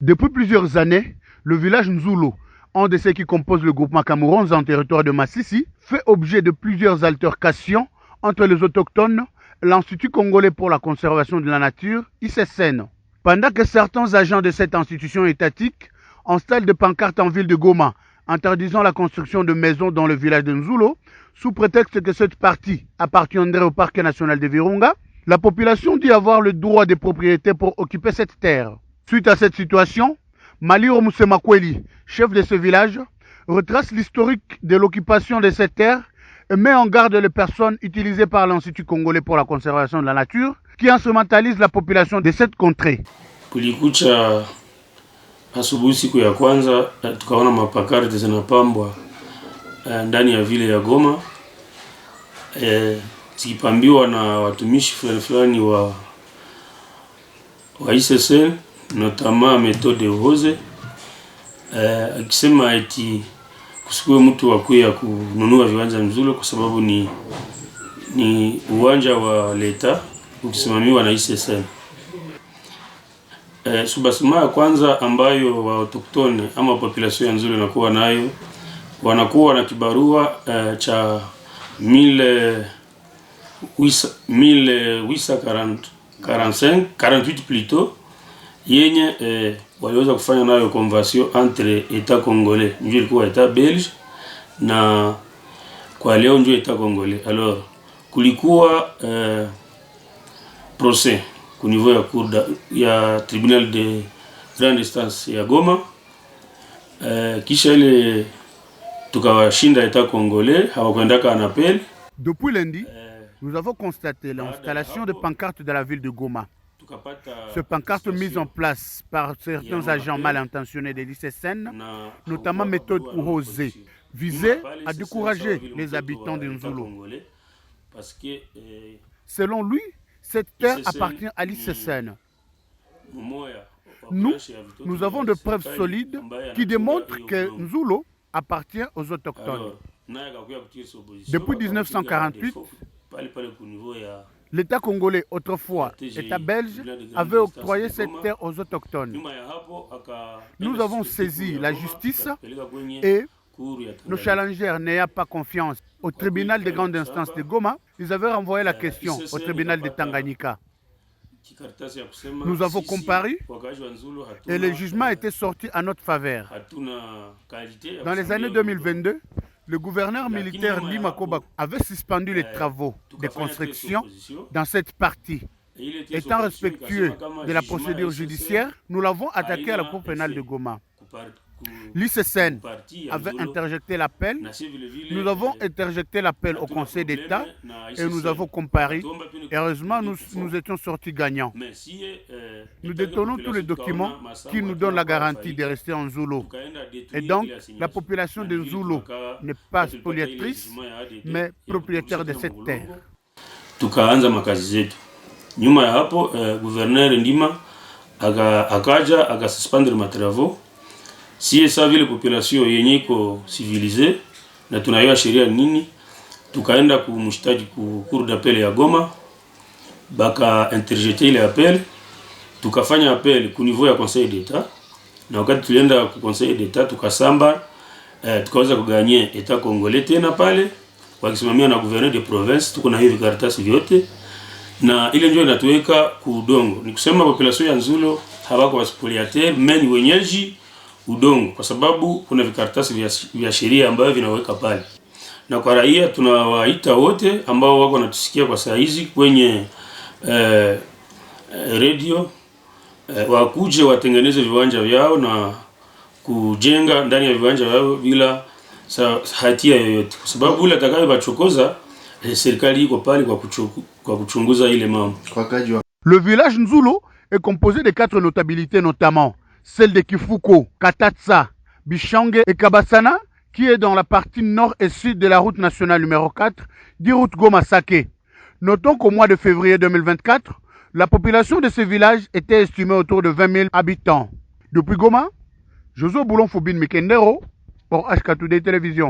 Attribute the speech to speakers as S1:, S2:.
S1: Depuis plusieurs années, le village Nzulo, un de ceux qui composent le groupement Cameroun en territoire de Massissi, fait objet de plusieurs altercations entre les autochtones et l'Institut congolais pour la conservation de la nature, ICCN. Pendant que certains agents de cette institution étatique installent des pancartes en ville de Goma, interdisant la construction de maisons dans le village de Nzulo, sous prétexte que cette partie appartiendrait au parc national de Virunga, la population dit avoir le droit de propriété pour occuper cette terre. Suite à cette situation, Maliro Moussemakweli, chef de ce village, retrace l'historique de l'occupation de cette terre et met en garde les personnes utilisées par l'Institut congolais pour la conservation de la nature qui instrumentalisent la population de cette contrée.
S2: Kulikucha asubuhi siku ya kwanza tukaona mapakarte zinapambwa ndani ya vile ya Goma, zikipambiwa na watumishi fulani wa ICCN, notamment Méthode Rose, akisema eti kusikue mtu wakuya kununua viwanja Nzulo kwa sababu ni uwanja wa leta ukisimamiwa na ICCN. Subasima ya kwanza ambayo wa autochtone ama population ya Nzulo inakuwa nayo, wanakuwa na kibarua cha 1848 plutôt, yenye waliweza kufanya nayo convention entre État congolais, ndio ilikuwa État belge, na kwa leo ndio État congolais. Alors kulikuwa procès au niveau ya ya tribunal de grande instance ya Goma, kisha ile tukawashinda État congolais, hawakwendaka en appel.
S1: Depuis lundi, nous avons constaté l'installation de pancartes de la ville de Goma. Ces pancartes mises en place par certains agents mal intentionnés de l'ICCN, notamment Méthode Rose, visaient à décourager les habitants de Nzulo. Selon lui, cette terre appartient à l'ICCN. Nous avons de preuves solides qui démontrent que Nzulo appartient aux autochtones. Depuis 1948, l'État congolais, autrefois État belge, avait octroyé cette terre aux autochtones. Nous avons saisi la justice et nos challengers n'ayant pas confiance au tribunal de grande instance de Goma, ils avaient renvoyé la question au tribunal de Tanganyika. Nous avons comparu et le jugement a été sorti à notre faveur. Dans les années 2022, le gouverneur militaire Lima Koba avait suspendu les travaux de construction dans cette partie. Étant respectueux de la procédure judiciaire, nous l'avons attaqué à la Cour pénale de Goma. L'ICCN avait interjecté l'appel, nous avons interjecté l'appel au Conseil d'État et nous avons comparé. Heureusement, nous étions sortis gagnants. Nous détenons tous les documents qui nous donnent la garantie de rester en Nzulo. Et donc, la population de Nzulo n'est pas spoliatrice, mais propriétaire de cette terre.
S2: Tukaanza makazi zetu. Nyuma ya hapo, gouverneur Ndima akaja akasuspendre matravaux. Si sa vile population yenye iko civilisée na tunayua sheria nini, tukaenda kumshtaki ku cour d'appel ya Goma, baka interjeter ile appel, tukafanya appel ku niveau ya Conseil d'État, na wakati tulienda ku Conseil d'État tukasamba, tukaweza kuganye État congolais tena pale wakisimamia na gouverneur de province, tuko na hivi karatasi vyote, na ile ndio inatuweka ku udongo. Ni kusema population ya Nzulo hawako waspoliateur, mais ni wenyeji udongo, kwa sababu kuna vikaratasi vya sheria ambavyo vinaweka pale. Na kwa raia tunawaita wote ambao wako wanatusikia kwa saa hizi kwenye radio, wakuje watengeneze viwanja vyao na kujenga ndani ya viwanja vyao bila hatia yoyote, kwa sababu ule atakayewachokoza serikali iko pale kwa kuchunguza ile mambo.
S1: Le village Nzulo est composé de 4 notabilités, notamment celle de Kifuko, Katatsa, Bishange et Kabasana, qui est dans la partie nord et sud de la route nationale numéro 4, dit route Goma-Sake. Notons qu'au mois de février 2024, la population de ce village était estimée autour de 20 000 habitants. Depuis Goma, Josué Boulon Foubine Mikendero pour HK2D Télévision.